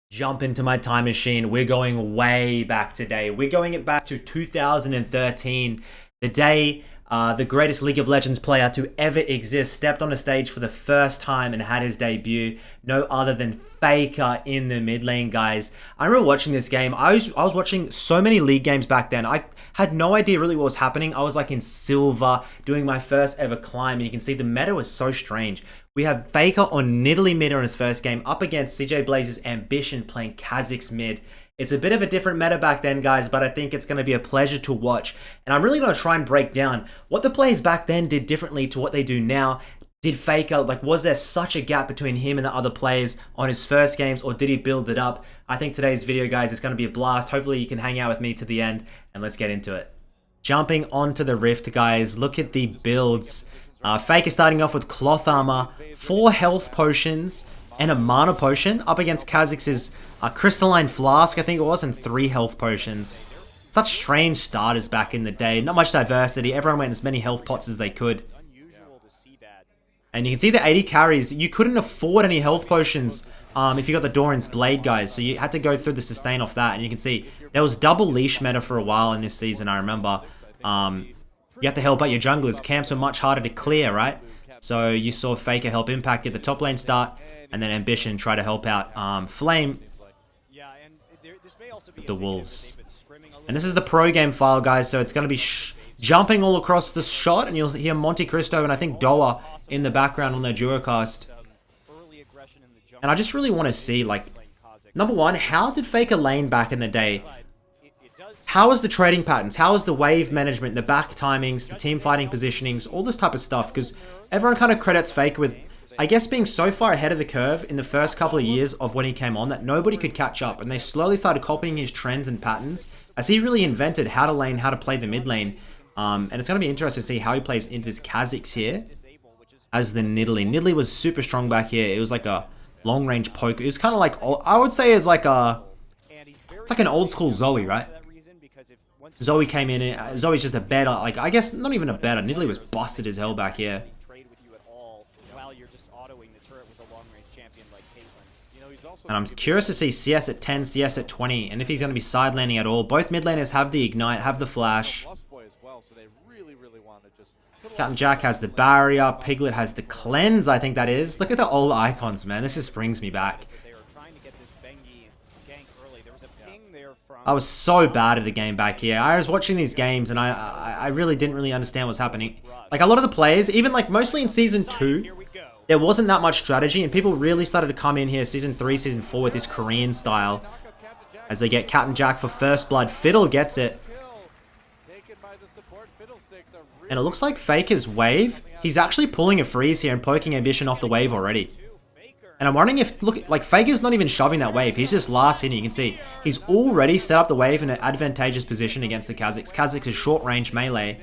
Jump into my time machine. We're going way back today. We're going it back to 2013, the day the greatest League of Legends player to ever exist stepped on a stage for the first time and had his debut. No other than FAKER in the mid lane, guys. I remember watching this game. I was watching so many League games back then. I had no idea really what was happening. I was like in silver, doing my first ever climb, and you can see the meta was so strange. We have FAKER on Nidalee mid on his first game, up against CJ Blaze's Ambition playing Kha'Zix mid. It's a bit of a different meta back then, guys, but I think it's going to be a pleasure to watch. And I'm really going to try and break down what the players back then did differently to what they do now. Did FAKER, was there such a gap between him and the other players on his first games, or did he build it up? I think today's video, guys, is going to be a blast. Hopefully you can hang out with me to the end, and let's get into it. Jumping onto the Rift, guys, look at the builds. FAKER starting off with Cloth Armor, 4 health potions, and a Mana Potion, up against Kha'Zix's Crystalline Flask, I think it was, and 3 health potions. Such strange starters back in the day. Not much diversity. Everyone went as many health pots as they could. And you can see the 80 carries. You couldn't afford any health potions if you got the Doran's Blade, guys. So you had to go through the sustain off that. And you can see there was double leash meta for a while in this season, I remember. You have to help out your junglers. Camps were much harder to clear, right? So you saw FAKER help Impact get the top lane start, and then Ambition try to help out Flame with the Wolves. And this is the pro game file, guys, so it's going to be jumping all across the shot, and you'll hear Monte Cristo and I think Dopa in the background on their duocast. And I just really want to see, number one, how did FAKER lane back in the day? How is the trading patterns? How is the wave management, the back timings, the team fighting positionings, all this type of stuff? Because everyone kind of credits FAKER with, I guess, being so far ahead of the curve in the first couple of years of when he came on that nobody could catch up. And they slowly started copying his trends and patterns as he really invented how to lane, how to play the mid lane. And it's going to be interesting to see how he plays into this Kha'Zix here as the Nidalee. Nidalee was super strong back here. It was like a long range poke. It was kind of like, I would say it's like an old school Zoe, right? Zoe came in, and Zoe's just a better, I guess, not even a better. Nidalee was busted as hell back here. And I'm curious to see CS at 10, CS at 20, and if he's going to be side laning at all. Both mid laners have the Ignite, have the Flash. Captain Jack has the Barrier, Piglet has the Cleanse, I think that is. Look at the old icons, man. This just brings me back. I was so bad at the game back here. I was watching these games and I really didn't really understand what's happening. Like, a lot of the players, even mostly in Season 2, there wasn't that much strategy, and people really started to come in here Season 3, Season 4 with this Korean style. As they get Captain Jack for first blood. Fiddle gets it. And it looks like FAKER's wave, he's actually pulling a freeze here and poking Ambition off the wave already. And I'm wondering if, look, FAKER's not even shoving that wave. He's just last hitting. You can see he's already set up the wave in an advantageous position against the Kha'Zix. Kha'Zix is short range melee,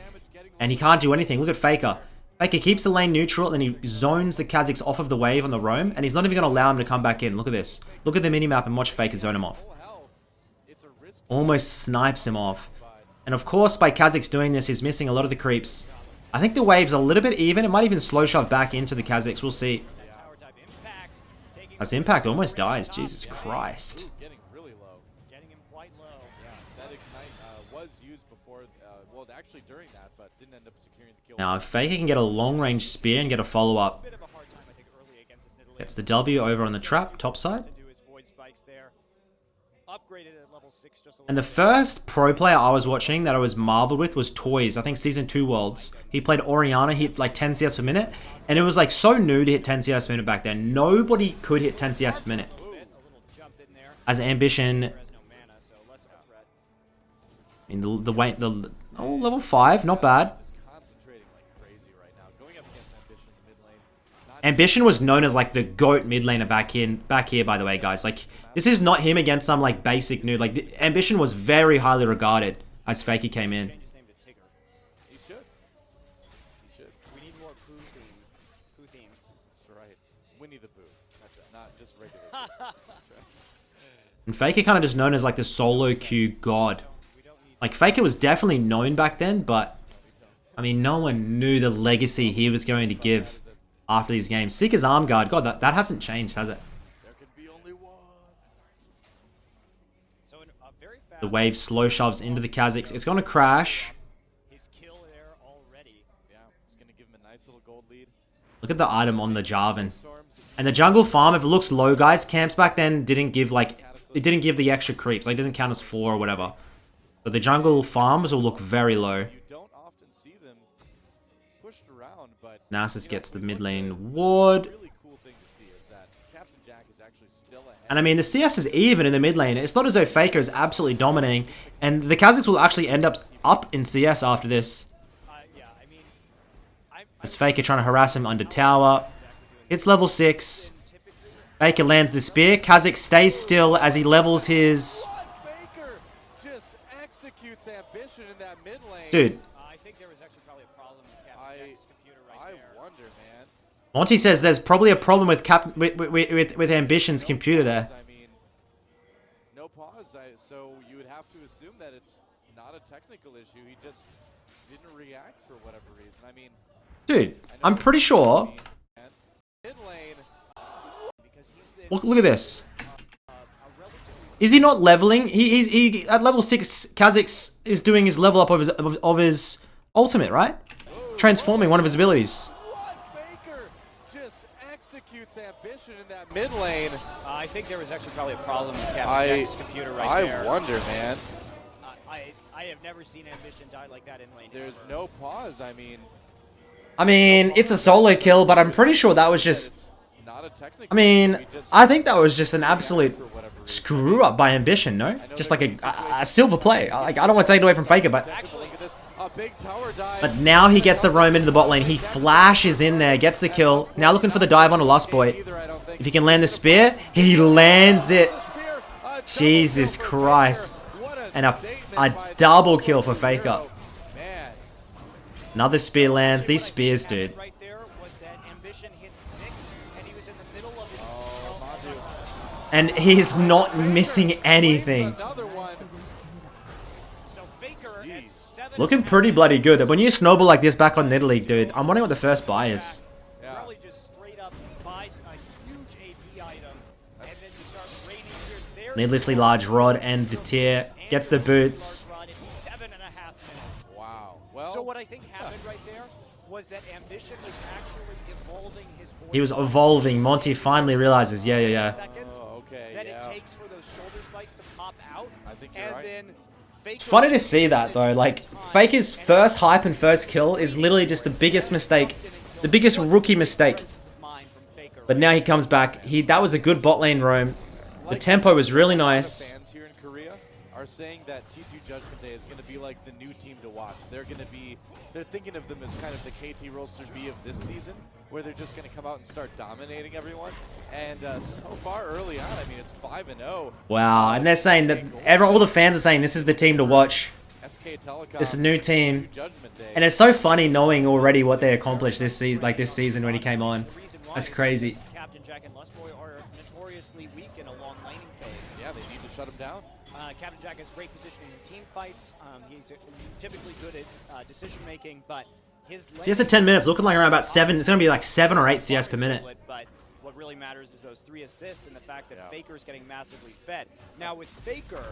and he can't do anything. Look at FAKER. FAKER keeps the lane neutral, and then he zones the Kha'Zix off of the wave on the roam, and he's not even going to allow him to come back in. Look at this. Look at the minimap and watch FAKER zone him off. Almost snipes him off. And of course, by Kha'Zix doing this, he's missing a lot of the creeps. I think the wave's a little bit even. It might even slow shove back into the Kha'Zix. We'll see. As Impact almost dies. Jesus Christ. Getting really low. Getting him quite low. Yeah, that Ignite was used before, well, actually during that, but didn't end up securing the kill. Now, if FAKER can get a long-range spear and get a follow-up. Gets the W over on the trap, top side. And the first pro player I was watching that I was marveled with was Toys. I think Season 2 Worlds. He played Orianna, he hit 10 CS per minute. And it was so new to hit 10 CS per minute back then. Nobody could hit 10 CS per minute. As Ambition. In level 5, not bad. Ambition was known as the GOAT mid laner back here, by the way, guys. This is not him against some basic noob. Ambition was very highly regarded as FAKER came in. He should. We need more poo themes. That's right. Winnie the Pooh. That's right. Not just regular. That's right. And FAKER kind of just known as the solo queue god. FAKER was definitely known back then, but I mean, no one knew the legacy he was going to give after these games. Seeker's arm guard, God, that hasn't changed, has it? There could be only one. The wave slow shoves into the Kazakhs. It's going to crash. His kill there already. Yeah, it's gonna give him a nice little gold lead. Look at the item on the Jarvan. And the jungle farm, if it looks low, guys, camps back then didn't give, like, it didn't give the extra creeps. Like, it doesn't count as 4 or whatever. But the jungle farms will look very low. You don't often see them pushed around, but Nasus gets the mid lane ward. really cool thing to see is that Captain Jack is actually still ahead. And I mean, the CS is even in the mid lane. It's not as though FAKER is absolutely dominating. And the Kazakhs will actually end up in CS after this. Yeah, I mean, As FAKER trying to harass him under tower. It's level 6. FAKER lands the spear. Kazakh stays still as he levels his... FAKER just executes ambition in that mid lane. Dude. I think there was actually probably a problem with Captain Jack's computer right there. I wonder, man. Monty says there's probably a problem with Ambition's computer there. I mean, no pause. So you would have to assume that it's not a technical issue. He just didn't react for whatever reason. I mean, Dude, I'm pretty sure... mid lane. Look at this. Is he not leveling? He at level 6, Kazakhs is doing his level up of his ultimate, right? Transforming one of his abilities. FAKER just executes ambition in that mid lane. I think there was actually probably a problem with Captain Jack's computer right there. I wonder, man. I have never seen Ambition die like that in lane. There's no pause. I mean, it's a solo kill, but I'm pretty sure that was just... not a technical. I mean, I think that was just an absolute screw up by Ambition, no? Just like a silver play. I don't want to take it away from FAKER, but... But now he gets the roam into the bot lane. He flashes in there, gets the kill. Now looking for the dive on a Lost Boy. If he can land the spear, he lands it. Jesus Christ. And a double kill for FAKER. Another spear lands. These spears, dude. Right there was that Ambition hit 6, and he was in the middle of his And he's not missing anything. So FAKER at 7. Looking pretty bloody good. When you snowball like this back on Nidalee, dude, I'm wondering what the first buy is. Probably just straight up buys a huge AP item, and then you start raining here. There's Needlessly large rod and the tier. Gets the boots. rod in 7.5 minutes. Wow. Well, So what I think happened right there was that Ambition was actually evolving his voice. He was evolving. Monty finally realizes, yeah. Seconds okay, that yeah. it takes for those shoulder spikes to pop out. I think you're and right. then It's funny to see that, though. Like, FAKER's first hype and first kill is literally just the biggest mistake. The biggest rookie mistake. But now he comes back. That was a good bot lane roam. The tempo was really nice. Fans here in Korea are saying that T2 Judgment Day is going to be like the new team to watch. They're thinking of them as kind of the KT Rollster B of this season, where they're just going to come out and start dominating everyone. And so far early on, I mean, it's 5-0. Wow, and they're saying that all the fans are saying this is the team to watch. SK Telecom, This new team. Judgment Day. And it's so funny knowing already what they accomplished this season when he came on. That's crazy. Captain Jack and Lustboy are notoriously weak in a long laning phase. Yeah, they need to shut him down. Captain Jack has great positioning in team fights. He's typically good at decision making, but his CS at 10 minutes, looking like around about 7. It's going to be like 7 or 8 CS per minute. But what really matters is those 3 assists and the fact that FAKER is getting massively fed. Now with FAKER,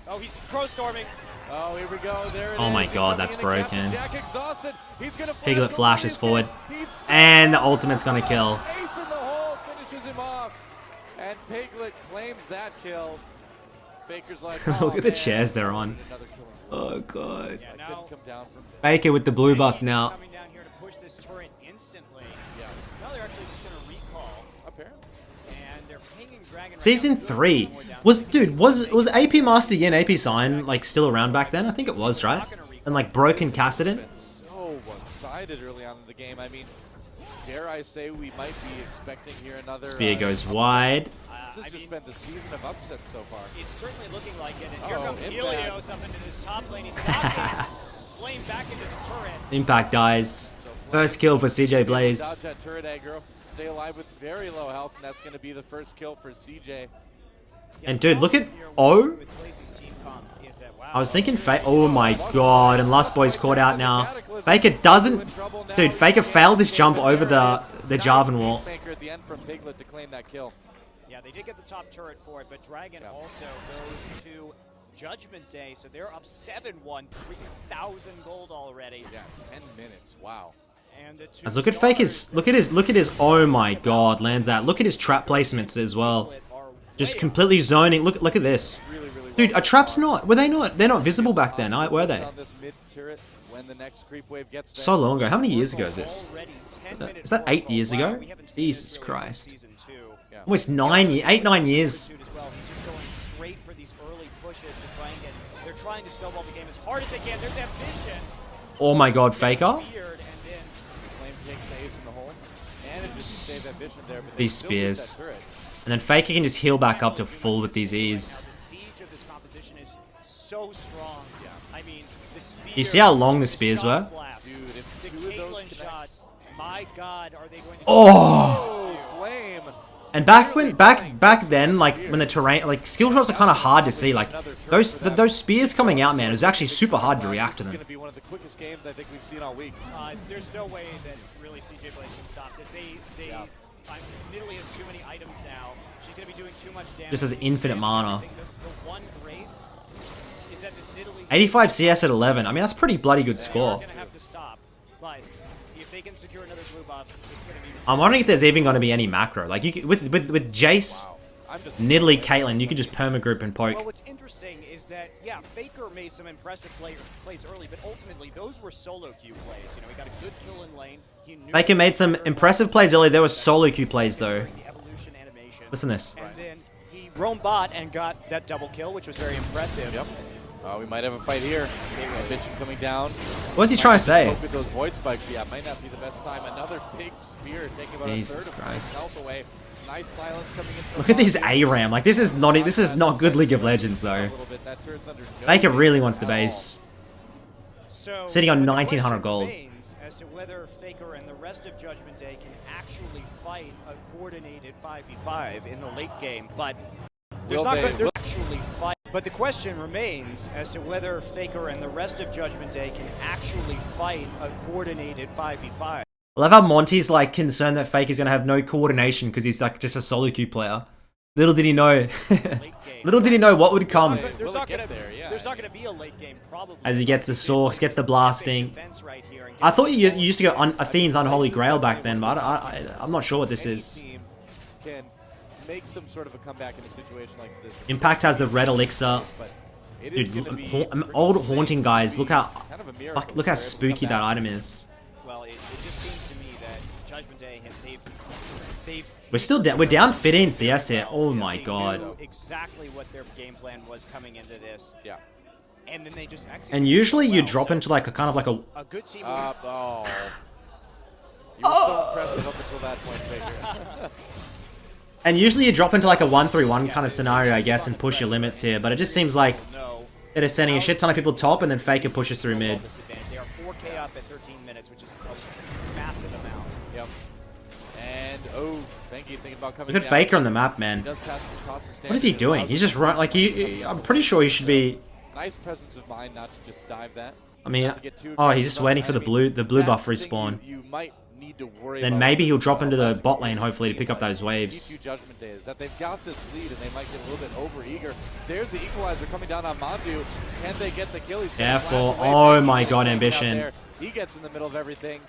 oh, he's crow storming. Oh, here we go. There it Oh my is. He's god, coming that's in, and Captain broken. Jack exhausted. He's gonna Piglet flashes forward. He's And the ultimate's going to kill. Ace in the hole finishes him off. And Piglet claims that kill. FAKER's like, oh, Look at the man, chairs they're on. another killing. Oh god. Yeah, I now couldn't come down from FAKER with the blue buff now. coming down here to push this turret instantly. Yeah. Now they're actually just going to recall, Apparently. and they're pinging Dragon. Season 3 was AP Master Yin, AP Sign like still around back then? I think it was, right? And like Broken Kassadin. It's been so one-sided early on in the game. I mean, dare I say we might be expecting here another Spear goes wide. This has just been the season of upsets so far. It's certainly looking like it. And here Oh, comes Impact. Helios up into this top lane. He's knocking Flame back into the turret. Impact dies. First kill for CJ Blaze. Dodge that turret aggro. Stay alive with very low health, and that's going to be the first kill for CJ. And dude, look at O. With Blaze's team comp is that, wow. I was thinking oh my god, and Lust Boy's caught out now. FAKER doesn't... Dude, FAKER failed his jump over the Jarvan wall. Peacemaker at the end from Piglet to claim that kill. Yeah, they did get the top turret for it, but Dragon also goes to Judgment Day, so they're up 7-1, 3,000 gold already. Yeah, 10 minutes. Wow. And the two Let's look at FAKER's. Look at his. Oh my God, lands out. Look at his trap placements as well. Just completely zoning. Look at this. Dude, a trap's not. Were they not? They're not visible back then, were they? So long ago. How many years ago is this? Is that 8 years ago? Jesus Christ. Almost 9 years. 8-9 years. They're trying to snowball the game as hard as they can. There's ambition. Oh my God, FAKER. These spears. And then FAKER can just heal back up to full with these E's. The siege of this composition is so strong. I mean, the spear, You see how long the spears were? Dude, if the Caitlyn shots, my God, are they going to Flame. And back then, like when the terrain, like skill shots are kind of hard to see. Like those spears coming out, man, it was actually super hard to react to them. This is going to be one of the quickest games I think we've seen all week. There's no way that really CJ Blaze can stop this. Nidalee has too many items now. She's going to be doing too much damage. Just has infinite mana. The one grace is that this Nidalee 85 CS at 11. I mean, that's a pretty bloody good score. going to have to stop. But if they can secure another blue buff, it's going to be. I'm wondering if there's even going to be any macro. Like you could, with Jace, Nidalee, Caitlyn, you could just perma-group and poke. Well, what's interesting is that, yeah, FAKER made some impressive plays early, but ultimately those were solo queue plays. You know, he got a good kill in lane. FAKER made some impressive plays early. There were solo queue plays though. Listen to this. And then he roamed bot and got that double kill, which was very impressive. Yep. We might have a fight here. Ambition coming down. What's he trying to say? With those void spikes, yeah, might not be the best time. Another big spear taking about Jesus a third Christ. of health away. Nice silence coming in. Look at these ARAM. Like this is not good League of Legends though. FAKER really wants the base. So, Sitting on but the 1900 question gold. remains as to whether FAKER and the rest of Judgment Day can actually fight a coordinated 5v5 in the late game, but there's actually fight. But the question remains as to whether FAKER and the rest of Judgment Day can actually fight a coordinated 5v5. I love how Monty's like concerned that FAKER's gonna have no coordination because he's like just a solo queue player. Little did he know. Little did he know what would come. There's not going to be a late game probably. As he gets the source, gets the blasting. I thought you used to go Athene's Unholy Grail back then, but I'm not sure what this is. Can make some sort of a comeback in a situation like this. Impact has the red elixir. Dude, old haunting guys, look how spooky that item is. Well, it just seems to me that Judgment Day they've We're down 15 CS here. Oh my God. knew exactly what their game plan was coming into this. Yeah. And then they just executed. And usually you well. drop into like a kind of like a good team. You were so impressive up until that point, FAKER. And usually you drop into like a 1-3-1 kind of scenario, I guess, and push your limits here. But it just seems like they're sending a shit ton of people top, and then FAKER pushes through mid. They are 4K up at 13 minutes, which is a massive amount. Yep. And thank you. Thinking about coming Look at down. FAKER on the map, man. He does toss the What is he doing? He's just run like I'm pretty sure he should be. Nice presence of mind not to just dive that. I mean, Not to get too oh, he's aggressive just on waiting for the blue buff That's the thing respawn. You might need to worry Then about maybe he'll drop into the classic bot lane, Spurs hopefully, to team, pick up but those waves. T2 Judgment Day is that they've got this lead and they might get a little bit over eager. There's the equalizer coming down on Mandu. Can they get the kill? He's gonna Careful. flash away. Oh FAKER my gets God, taken out ambition. there. He gets in the middle of everything.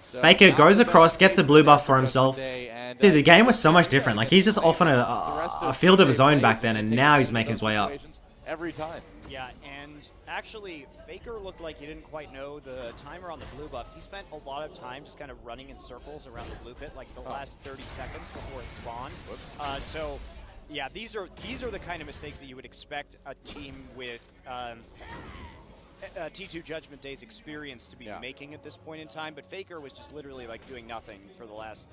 So FAKER not goes the across, best gets a game blue today buff for for himself. Judgment Day, and, Dude, the game was he's so much gonna different. get Like it. he's just off on The rest a of field of his CJ own Blaze back then, will and take now he's advantage making of his those way up. situations every time. Yeah, and actually, FAKER looked like he didn't quite know the timer on the blue buff. He spent a lot of time just kind of running in circles around the blue pit, like the last 30 seconds before it spawned. So, yeah, these are the kind of mistakes that you would expect a team with T2 Judgment Day's experience to be making at this point in time. But FAKER was just literally like doing nothing for the last,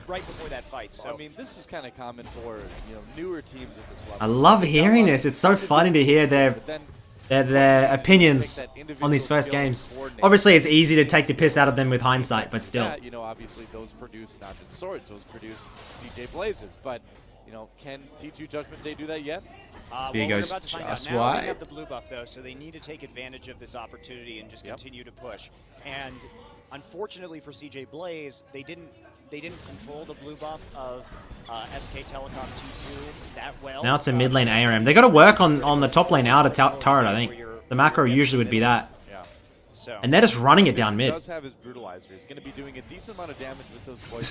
right before that fight. So I mean, this is kind of common for newer teams at this level. I love hearing this. It's so funny to hear their opinions on these first games. Obviously, it's easy to take the piss out of them with hindsight, but still. Obviously those produce not just swords, those produce CJ Blazes. But can T2 Judgment Day do that yet? Here we're goes about to find out. just Now why. they have the blue buff though, so they need to take advantage of this opportunity and just continue to push. And unfortunately for CJ Blaze, they didn't they didn't control the blue buff of SK Telecom T2 that well. Now it's a mid lane ARM. They got to work on the top lane out of turret, I think. The macro usually would be that. And they're just running it down mid. This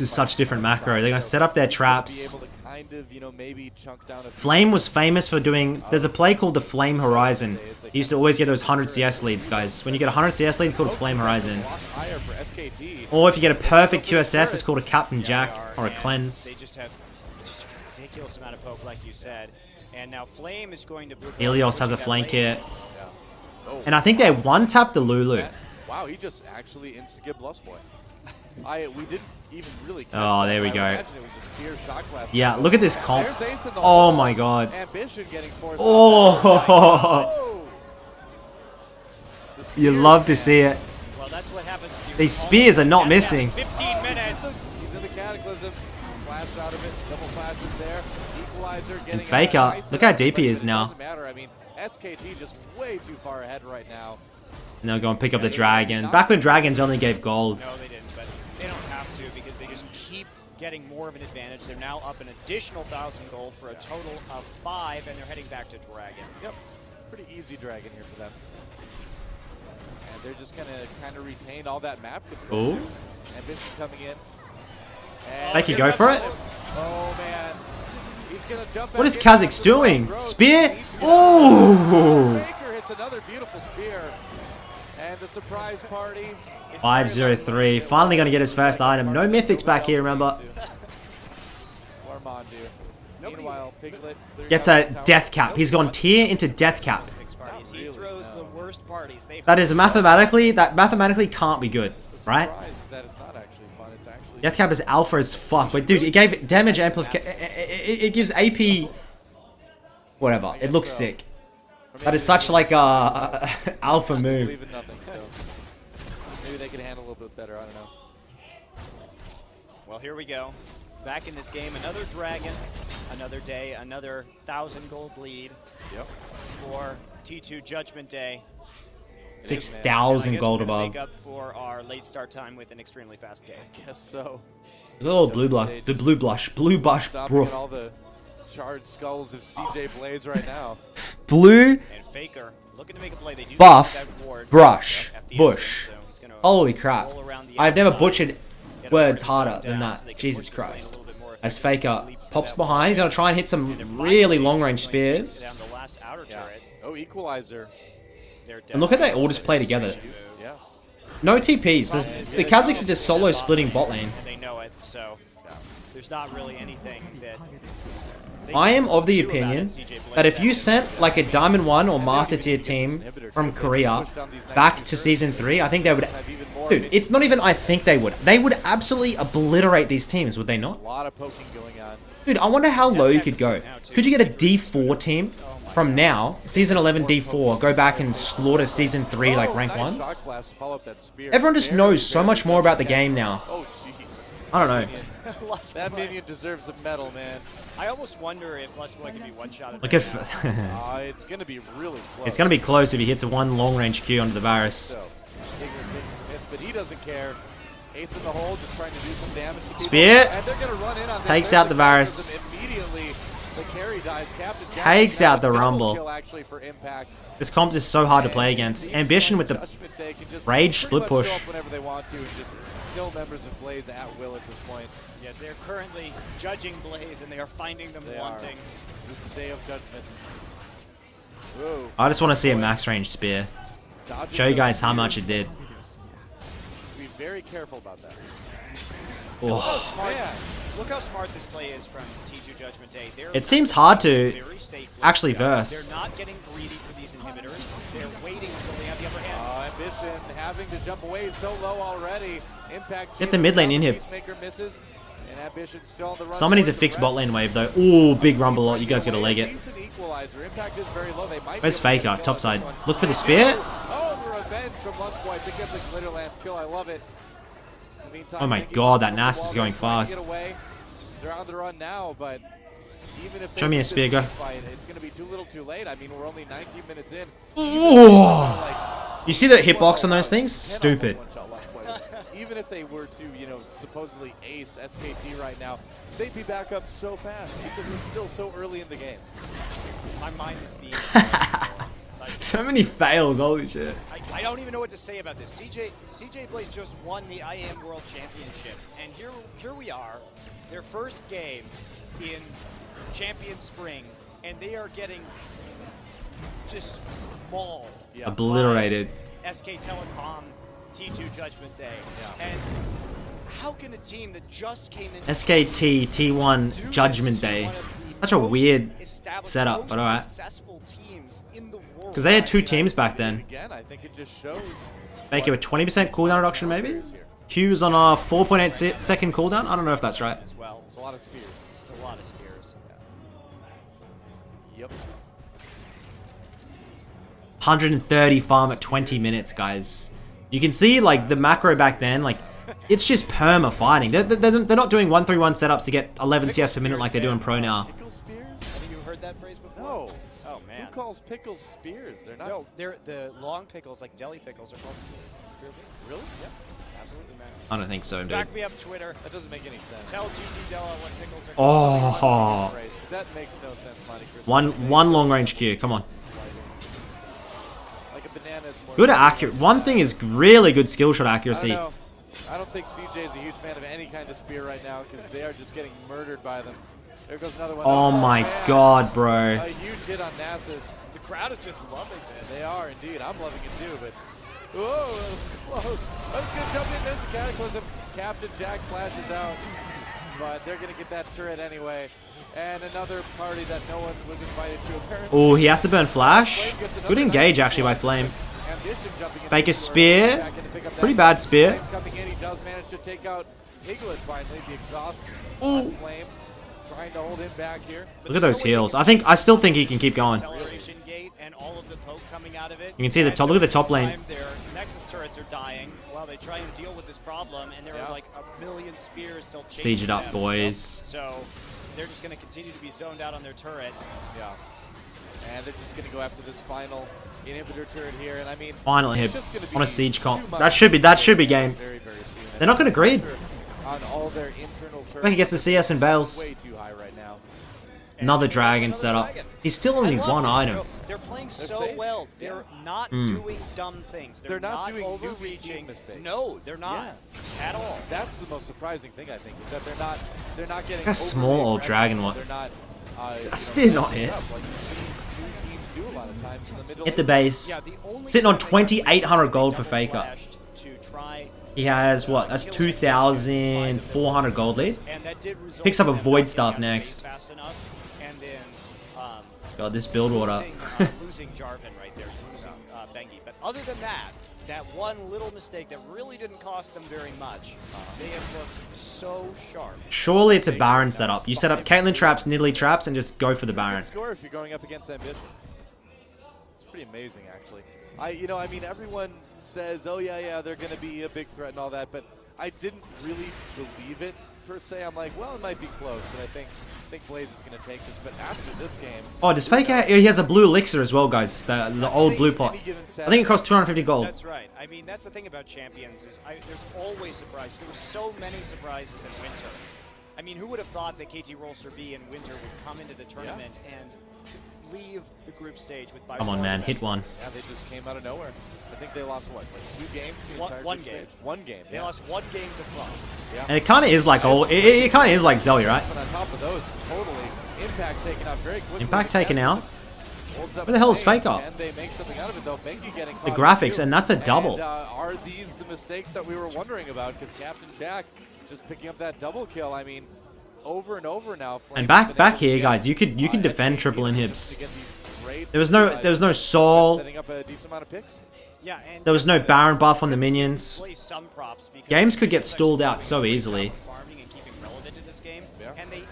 is such different macro. They're going to set up their traps. Flame was famous for doing... There's a play called the Flame Horizon. He used to always get those 100 CS leads, guys. When you get a 100 CS lead, it's called a Flame Horizon. Or if you get a perfect QSS, it's called a Captain Jack or a Cleanse. They just have just a ridiculous amount of poke, like you said. And now Flame is going to... Helios has a flank here. And I think they one-tapped the Lulu. Wow, he just actually insta-gibbed Lustboy. We didn't even really catch Oh, there we go. it was a spear shot blast. Yeah, look at this comp. Oh my god. Ambition getting forced Oh! You love to see it. Well, that's what happens. These spears are not missing. 15 minutes. He's in the Cataclysm. Flash out of it. Double flashes there. Equalizer getting And FAKER. Look how deep he is now. Doesn't matter. I mean, SKT just way too far ahead right now. And they'll go and pick up the dragon. Back when dragons only gave gold. No, they didn't, but they don't have to because they just keep getting more of an advantage. They're now up an additional 1,000 gold for a total of 5, and they're heading back to dragon. Yep, pretty easy dragon here for them. And they're just gonna kind of retain all that map control. Ooh. Ambition coming in. They could go for it. Oh man. He's gonna jump What is back in. Kha'Zix doing? Spear? Oh! FAKER hits another beautiful spear. And the surprise party. 5-0-3. Finally going to get his first item. No mythics back here, remember. Meanwhile, Piglet Gets a death cap. He's gone tier into death cap. He throws the worst parties. That is mathematically can't be good, right? Death cap is alpha as fuck. But dude, it gave damage amplification. It gives AP. Whatever. It looks sick. That is such like a alpha move. Maybe they can handle a little bit better. I don't know. Well, here we go. Back in this game, another dragon, another day, another 1,000 gold lead. Yep. For T2 Judgment Day. 6,000 gold above. Make up for our late start time with an extremely fast game. I guess so. The little blue blush, blue blush, Stopping all the charred skulls of CJ Blaze right now. Blue. And FAKER looking to make a play. They do Buff, brush, bush. Holy crap. I've never butchered words harder than that. Jesus Christ. As FAKER pops behind, he's going to try and hit some really long-range spears. Oh, equalizer. And look at they all just play together. No TPs. The Kha'Zix are just solo splitting bot lane. They know it, so there's not really anything that... I am of the opinion that if you sent like a Diamond 1 or Master Tier team from Korea back to Season 3, I think they would... Dude, it's not even I think they would. They would absolutely obliterate these teams, would they not? A lot of poking going on. Dude, I wonder how low you could go. Could you get a D4 team from now, Season 11 D4, go back and slaughter Season 3 like rank 1s? Everyone just knows so much more about the game now. I don't know. That minion deserves a medal, man. I almost wonder if Lustboy can be one-shotted. Look at... It's going to be really close. It's going to be close if he hits a one long-range Q onto the Varus. So, but he doesn't care. Ace in the hole, just trying to do some damage to Spear. and they're going to run in on Takes out the Varus. Immediately, the carry dies. Captain Takes out the Rumble. kill actually for impact. This comp is so hard to play against. Ambition with the Rage split push. Whenever they want to and just kill members of Blaze at will at this point. Yes, they're currently judging Blaze, and they are finding them wanting. This is the day of judgment. Whoa. I just want to see a max range spear. Show you guys how much it did. Be very careful about that. Look how smart, look how smart this play is from T2 Judgment Day. It seems hard to actually verse. They're not getting greedy for these inhibitors. They're waiting until they have the upper hand. Ambition having to jump away so low already. Impact. Get the mid lane inhib. Misses. And Ambition still on the run. Someone needs a fixed bot lane wave though. Ooh, big rumble. You guys gotta leg it. Where's FAKER? Top side. Look for the spear. Oh, the revenge from Lustboy. Pick up the Glitterlands kill. I love it. Oh my god, that Nas is going fast. They're on the run now, but even if show me a spear, go. It's going to be too little too late. I mean, we're only 19 minutes in. Ooh. You see the hitbox on those things? Stupid. even if they were to, you know, supposedly ace SKT right now, they'd be back up so fast because we're still so early in the game. My mind is being... So many fails, holy shit. I don't even know what to say about this. CJ Blaze just won the IAM World Championship, and here we are, their first game in Champion Spring, and they are getting just mauled. Yeah. Obliterated. SK Telecom, T2 Judgment Day. Yeah. And how can a team that just came in... SKT T1 Judgment Day. Such a weird setup, but alright. Because they had 2 teams back then. Faker with 20% cooldown reduction, maybe? Q's on a 4.8 second cooldown? I don't know if that's right. As well. It's a lot of spears. It's a lot of spears. Yeah. Yep. 130 farm at 20 minutes, guys. You can see, like, the macro back then, like, it's just perma fighting. They're not doing 1-3-1 setups to get 11 CS per minute like they do in Pro now. Pickle spears? Have you heard that phrase before? No. Oh, man. Who calls pickles spears? They're not. No, they're the long pickles, like deli pickles, are called spears. Spear pickles? Really? Yep. Absolutely, man. I don't think so, dude. Back me up Twitter. That doesn't make any sense. Tell GG Della what pickles are called. Oh. That makes no sense, Monty Chris. One long range Q, come on. Like a banana is more Good accurate. One thing is really good skill shot accuracy. I don't think CJ is a huge fan of any kind of spear right now because they are just getting murdered by them. There goes another one. Oh my god, bro. A huge hit on Nasus. The crowd is just loving this. They are indeed. I'm loving it too, but whoa, that was close. That was good jump in. There's a cataclysm. Captain Jack flashes out, but they're gonna get that turret anyway. And another party that no one was invited to apparently. Oh, he has to burn flash. Good engage actually by Flame. Fake a spear. Pretty bad spear. Coming in, he does manage to take out Piglet finally. The exhaust on Flame trying to hold him back here. Look at those heals. I still think he can keep going. Acceleration gate and all of the poke coming out of it. You can see the top. Look at the top lane. Their Nexus turrets are dying while they try and deal with this problem, and there are like a million spears still chasing Siege it up, them. boys. So they're just going to continue to be zoned out on their turret. Yeah. And they're just going to go after this final inhibitor turret here, and I mean, finally hit on a siege comp. That should be game. Very, very soon. They're not going to greed. On all their internal turrets. He gets the CS and bails. Way too high right now. Another dragon setup. He's still only one item. They're playing so well. They're not doing dumb things. They're not doing overreaching mistakes. No, they're not at all. That's the most surprising thing I think is that they're not getting. That small old dragon one. They're not. A spear not hit. Hit the base. Sitting on 2,800 gold for Faker. He has what? That's 2,400 gold lead. Picks up a Void Staff next. God, this build order. Losing Jarvan right there, losing Bengi. But other than that, that one little mistake that really didn't cost them very much, they have looked so sharp. Surely it's a Baron setup. You set up Caitlyn traps, Nidalee traps, and just go for the Baron. Score if you're going up against Ambition. It's pretty amazing, actually. I mean, everyone says, oh yeah, they're going to be a big threat and all that, but I didn't really believe it per se. I'm like, well, it might be close, but I think Blaze is going to take this. But after this game, oh, does Faker? He has a blue elixir as well, guys. The old blue pot. I think it costs 250 gold. That's right. I mean, that's the thing about champions is there's always surprises. There were so many surprises in winter. I mean, who would have thought that KT Rolster B in winter would come into the tournament and leave the group stage with by Come on, man, hit one. Yeah, they just came out of nowhere. I think they lost what, like 2 games? One game. One game. They lost 1 game to Frost. Yeah. And it kind of is like it kind of is like Zelly, right? But on top of those, totally Impact taken out very quickly. Impact taken out. Where the hell is Faker? And they make something out of it though. Bengi getting the graphics, and that's a double. And, are these the mistakes that we were wondering about? Because Captain Jack just picking up that double kill. I mean, over and over now. And back here, guys, you could defend triple inhibs. There was no soul. Setting up a decent amount of picks. Yeah, and there was no Baron buff on the minions. Games could get stalled out so easily. Farming and keeping relevant in this game, and they,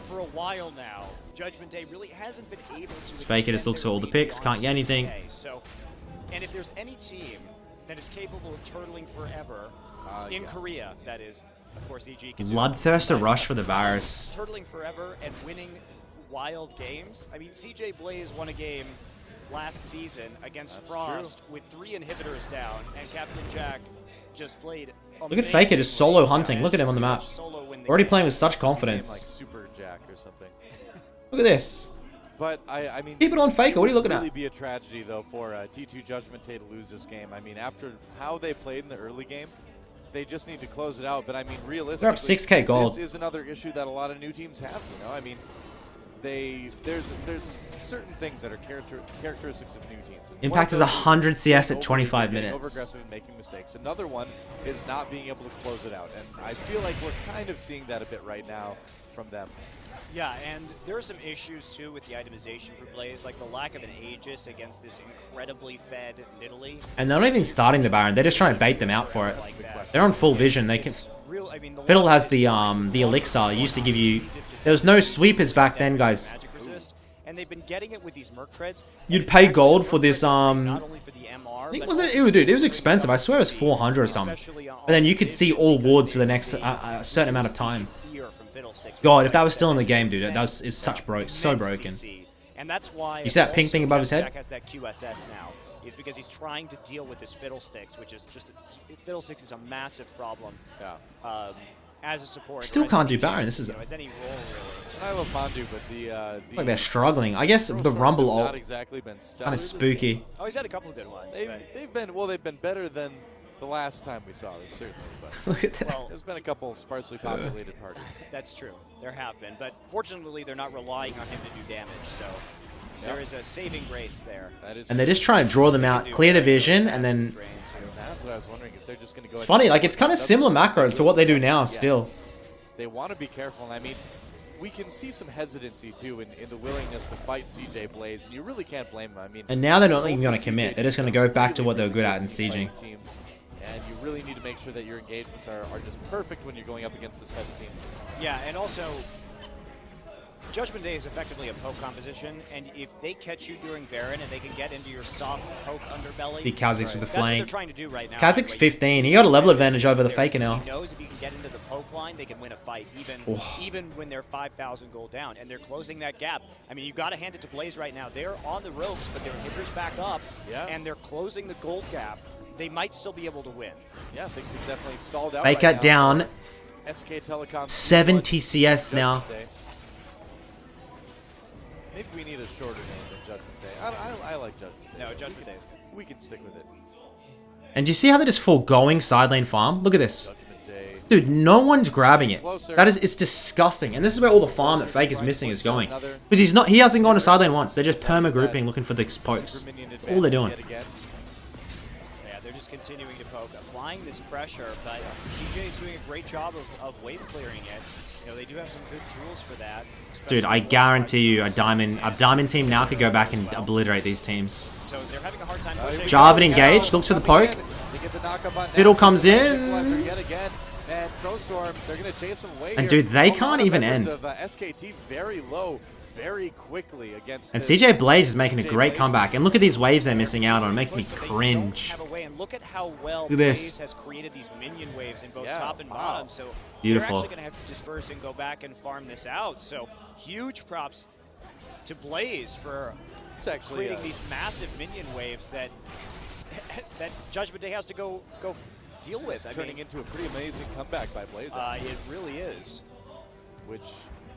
for a while now, Judgment Day really hasn't been able to. Faker just looks for all the picks, can't get anything. So, and if there's any team that is capable of turtling forever in Korea, that is, of course, EG. Bloodthirster rush for the Varus. Turtling forever and winning wild games. I mean, CJ Blaze won a game last season against Frost with 3 inhibitors down, and Captain Jack just played Look at FAKER just solo hunting. Look at him on the map. Already playing with such confidence. Like Super Jack or something. Look at this. But I mean, Keep it on FAKER. What are you looking it would really at? be a tragedy though for T2 Judgment Day to lose this game. I mean, after how they played in the early game, they just need to close it out. But I mean, realistically, They're up 6K gold. This is another issue that a lot of new teams have. You know, I mean, there's certain things that are characteristics of new teams. And Impact is 100 CS at 25 minutes. Over-aggressive and making mistakes. Another one is not being able to close it out. And I feel like we're kind of seeing that a bit right now from them. Yeah, and there are some issues too with the itemization for Blaze, like the lack of an Aegis against this incredibly fed Nidalee. And they're not even starting the Baron. They're just trying to bait them out for it. They're on full vision. They can. Fiddle has the elixir. It used to give you. There was no sweepers back then, guys. And they've been getting it with these Merc treads. You'd pay gold for this. Not only for the MR, I think was it? Dude, it was expensive. I swear it was 400 or something. But then you could see all wards for the next certain amount of time. God, if that was still in the game, dude, that is such so broken. And that's why you see that pink thing above his head? Jack has that QSS now, is because he's trying to deal with his Fiddlesticks, which is just Fiddlesticks is a massive problem. Yeah. As a support, still can't do Baron. This is. As any role, really. I love Mandu, but the like they're struggling. I guess the Rumble ult exactly been kind of spooky. Oh, he's had a couple of good ones. They've been better than the last time we saw this, certainly. But Look at that. Well, there's been a couple sparsely populated parties. That's true. There have been, but fortunately, they're not relying on him to do damage. So there is a saving grace there. And they're just trying to draw them out, clear the vision, and then. That's what I was wondering, if they're just going to go. It's funny, like it's kind of similar macro to what they do now. Still. They want to be careful, and I mean, we can see some hesitancy too in the willingness to fight CJ Blaze, and you really can't blame them. I mean, and now they're not even going to commit. They're just going to go back to what they're good at in sieging. And you really need to make sure that your engagements are just perfect when you're going up against this type of team. Yeah, and also, Judgment Day is effectively a poke composition, and if they catch you during Baron and they can get into your soft poke underbelly, The Kha'Zix with the that's what they're flank. trying to do right now. Kha'Zix 15. He got a level advantage over the FAKER now. He knows if he can get into the poke line, they can win a fight, even when they're 5,000 gold down, and they're closing that gap. I mean, you've got to hand it to Blaze right now. They're on the ropes, but their hitters back up, and they're closing the gold gap. They might still be able to win. Yeah, things have definitely stalled out. FAKER right down. SK Telecom 70 CS now. Maybe we need a shorter name than Judgment Day. I like Judgment Day. No, Judgment Day is good. We can stick with it. And do you see how they're just foregoing side lane farm? Look at this. Judgment Day. Dude, no one's grabbing it. Closer. It's disgusting. And this is where all the farm that FAKER's missing is going. Because he hasn't gone to side lane once. They're just perma grouping looking for the pokes. All they're doing. Yeah, they're just continuing to poke, applying this pressure, but CJ's doing a great job of wave clearing it. You know, they do have some good tools for that. Dude, I guarantee you a diamond team now could go back and obliterate these teams. So they're having a hard time pushing. Jarvan engaged, looks for the poke. Fiddle comes in. And dude, they can't even end. SKT very low, very quickly against. And CJ Blaze is making a great comeback. And look at these waves they're missing out on. It makes me cringe. Look at how well Look at this. Blaze has created these minion waves in both top and bottom. So beautiful. They're actually going to have to disperse and go back and farm this out. So huge props to Blaze for creating these massive minion waves that that Judgment Day has to go deal with. Turning into a pretty amazing comeback by Blaze. It really is. Which,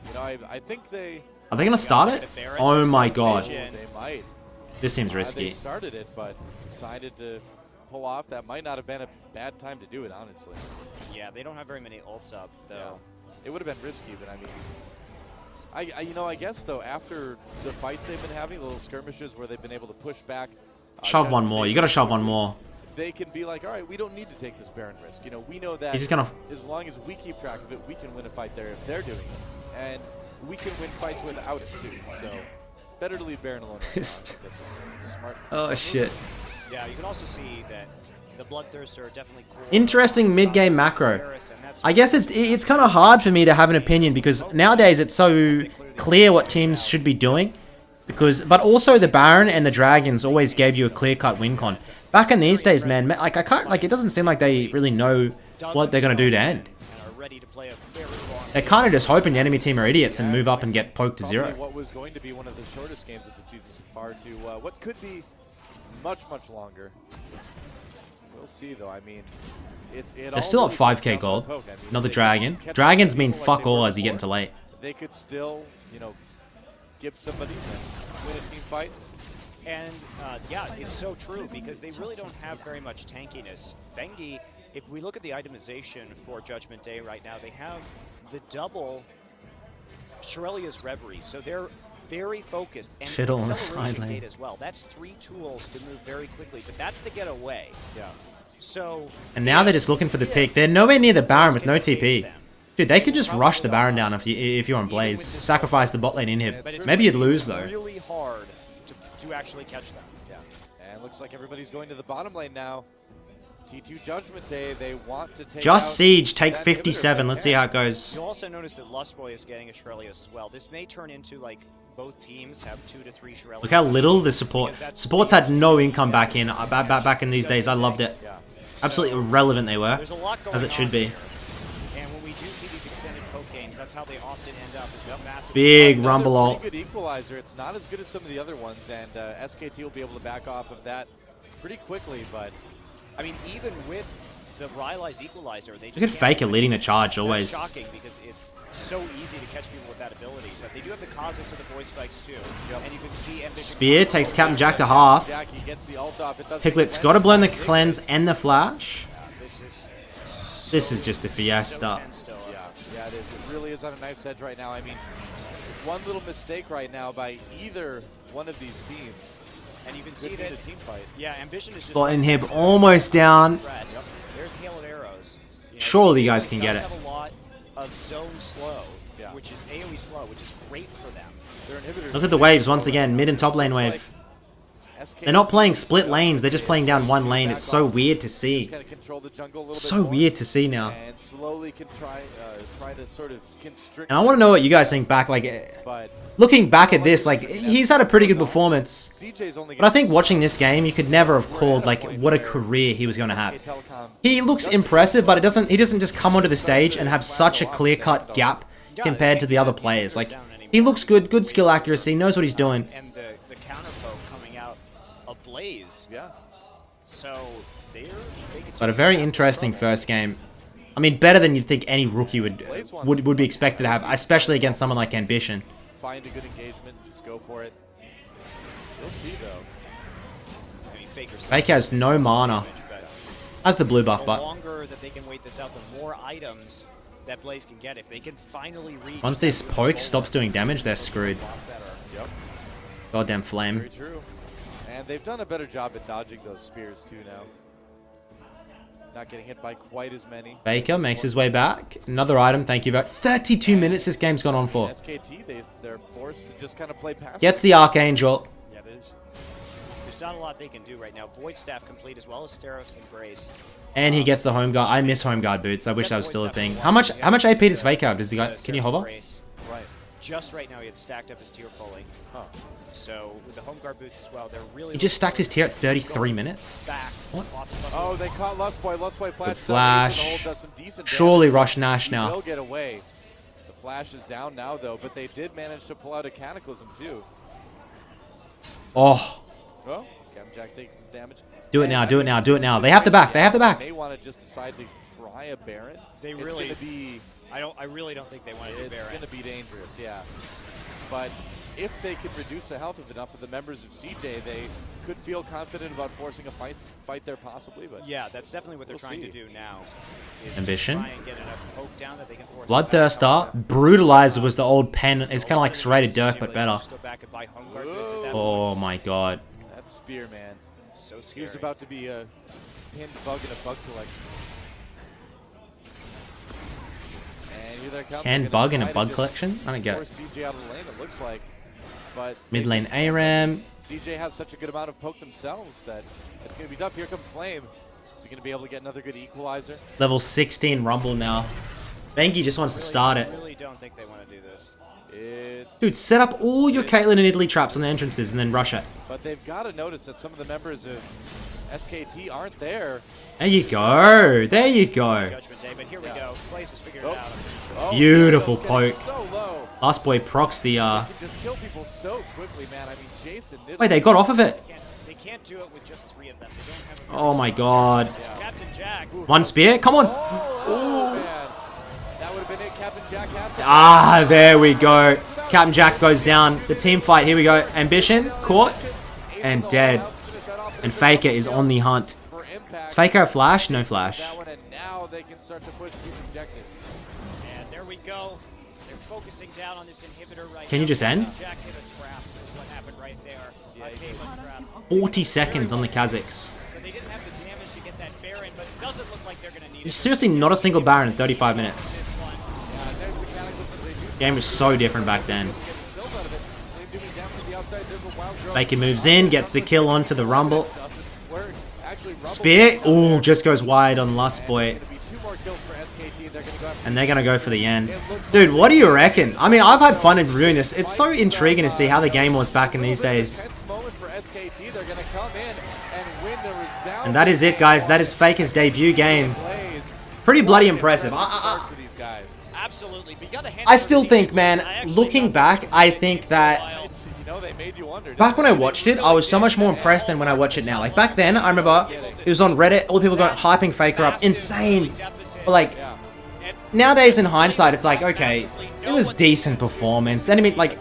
you know, I think they... Are they going to start it? Oh my god. They might. This seems They risky. started it, but decided to pull off. That might not have been a bad time to do it, honestly. Yeah, they don't have very many ults up, though. Yeah. It would have been risky, but I mean... you know, I guess, though, after the fights they've been having, little skirmishes where they've been able to push back... Shove one more. You got to shove one more. They can be like, all right, we don't need to take this Baron risk. You know, we know that He's just gonna... as long as we keep track of it, we can win a fight there if they're doing it. And we can win fights without it, too. So, better to leave Baron alone. That's smart. Oh, shit. Yeah, you can also see that the Bloodthirster are definitely cool. Interesting mid-game macro. I guess it's kind of hard for me to have an opinion because nowadays it's so clear what teams should be doing. But also the Baron and the Dragons always gave you a clear-cut win con. Back in these days, man, like it doesn't seem like they really know what they're gonna do to end. They're kind of just hoping the enemy team are idiots and move up and get poked to zero. What was going to be one of the shortest games of the season so far to what could be much, much longer. We'll see, though. I mean, They're still at 5k gold. Another dragon. Dragons mean fuck all as you get into late. They could still, you know, give somebody and win a team fight. And yeah, it's so true because they really don't have very much tankiness. Bengi, if we look at the itemization for Judgment Day right now, they have the double Shirelia's Reverie, so they're very focused. And Fiddle on the acceleration side lane gate as well. That's 3 tools to move very quickly, but that's to get away. Yeah. So. And now they're just looking for the pick. They're nowhere near the Baron with no TP. Dude, they could just rush the Baron down if you're on Blaze. Sacrifice the bot lane inhib. Maybe you'd lose though. Really hard to actually catch them. Yeah. And looks like everybody's going to the bottom lane now. T2 Judgment Day, they want to take Just out Siege, take that 57. Let's see how it goes. You'll also notice that Lustboy is getting a Shirelius as well. This may turn into like both teams have 2 to 3 Shirelius. Look how little the supports had no income back in these days. I loved it. Absolutely irrelevant they were, as it should be. And when we do see these extended poke games, that's how they often end up. Is massive Big rumble ult. Good equalizer. It's not as good as some of the other ones, and SKT will be able to back off of that pretty quickly. But I mean, even with the Rylai's equalizer, they just Look at Faker leading the charge always. That's shocking because it's so easy to catch people with that ability. But they do have the causes of the void spikes too, and you can see Spear takes Captain Jack to half. Piglet's got to burn the cleanse and the flash. This is just a fiesta. Yeah, it is. It really is on a knife's edge right now. I mean, one little mistake right now by either one of these teams, and you can see that the team fight. Yeah, Ambition is just bot inhib almost down. There's hail of arrows. Surely you guys can get it. Have a lot of zone slow, which is AoE slow, which is great for them. Look at the waves once again, mid and top lane wave. They're not playing split lanes, they're just playing down one lane. It's so weird to see. So weird to see now. And I want to know what you guys think back, like, looking back at this, like, he's had a pretty good performance. But I think watching this game, you could never have called, like, what a career he was going to have. He looks impressive, but he doesn't just come onto the stage and have such a clear-cut gap compared to the other players. Like, he looks good, good skill accuracy, knows what he's doing. And the counter poke coming out ablaze. Yeah. So but a very interesting first game. I mean, better than you'd think any rookie would be expected to have, especially against someone like Ambition. Find a good engagement, just go for it. We'll see though. I mean, Faker has no mana. Has the blue buff, the but longer that they can wait this out, the more items that Blaze can get. If they can finally reach once this poke stops doing damage, they're screwed. Goddamn flame. Very true. And they've done a better job at dodging those spears too now. Not getting hit by quite as many. Faker makes his way back. Another item, thank you. About 32 minutes this game's gone on for. SKT, they're forced to just kind of play passive. Gets the Arcane jolt. Yeah, there's not a lot they can do right now. Void Staff complete as well as Steros and Grace. And he gets the home guard. I miss home guard boots. I wish that was still a thing. How much AP does Faker have? Does the guy? Can you hover? Right. Just right now, he had stacked up his tier fully. Huh. So with the home guard boots as well, they're really. He just stacked his tier at 33 minutes. What? Oh, they caught Lustboy. Lustboy Good flash. flash. Surely rush Nash now. Will get away. The flash is down now though, but they did manage to pull out a Cataclysm too. Oh. Well, Captain Jack takes some damage. Do it now. Do it now. Do it now. They have to back. They have to back. They want to just decide to try a Baron. They really. It's gonna be. I really don't think they want to do Baron. It's going to be dangerous, yeah. But if they could reduce the health of enough of the members of CJ, they could feel confident about forcing a fight there possibly. But yeah, that's definitely what they're trying to do now. Ambition. Try and get enough poke down that they can force Bloodthirster. Brutalizer was the old pen. It's kind of like Serrated Dirk, but better. Oh my god. That spear, man. So scary. He was about to be a pinned bug in a bug collection. Can bug in a bug collection? I don't get it. CJ out of the lane, it looks like. But mid lane ARAM. CJ has such a good amount of poke themselves that it's going to be tough. Here comes Flame. Is he going to be able to get another good equalizer? Level 16 Rumble now. Bengi just wants to start it. I really don't think they want to do this. Dude, set up all your Caitlyn and Nidalee traps on the entrances and then rush it. But they've got to notice that some of the members of SKT aren't there. There you go. There you go. Judgment Day, but here we go. Blaze has figured it out. Oh, beautiful poke. So low. Last boy procs the They can just kill people so quickly, man. I mean, Jason. Wait, they got off of it. They can't do it with just 3 of them. They don't have a Oh my god. Captain Jack. One spear? Come on. Oh, man. That would have been it. Captain Jack has to... Ah, there we go. Captain Jack goes down. The team fight. Here we go. Ambition. Caught. And dead. And FAKER is on the hunt. Is FAKER a flash? No flash. And now they can start to push these objectives. And there we go. They're focusing down on this inhibitor right now. Can you just end? Jack hit a trap. Is what happened right there. Arcane trap. 40 seconds on the Kazakhs. So they didn't have the damage to get that Baron, but it doesn't look like they're going to need There's it. seriously not a single Baron in 35 minutes. This one. There's the cataclysm. They do Game was so different back then. get built out of it. They do it down to the outside. There's a wild growth. FAKER moves in, gets the kill onto the Rumble. Doesn't work. Actually, Rumble Spear. Ooh, just goes wide on Lust Boy. gonna be 2 more kills for SKT. They're gonna go after And they're gonna go for the end. Dude, what do you reckon? I mean, I've had fun in reviewing this. It's so intriguing to see how the game was back in these days. tense moment for SKT. They're gonna come in and win the resounding And that is it, guys. That is FAKER's debut game. plays. Pretty bloody impressive. Start for these guys. Absolutely. We got a hand I still think, man, looking back, I think that You know, they made you wonder. back when I watched it, I was so much more impressed than when I watch it now. Like, back then, I remember it was on Reddit, all the people got hyping FAKER up. Insane. But, like, nowadays in hindsight, it's like, okay, it was decent performance. And I mean, like,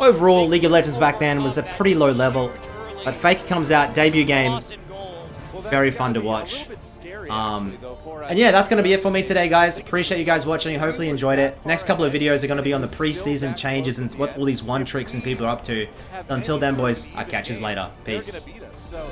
overall, League of Legends back then was a pretty low level. But FAKER comes out, debut game, very fun to watch. And yeah, that's going to be it for me today, guys. Appreciate you guys watching. Hopefully you enjoyed it. Next couple of videos are going to be on the preseason changes and what all these one tricks and people are up to. Until then, boys, I'll catch you later. Peace. They're gonna beat us, so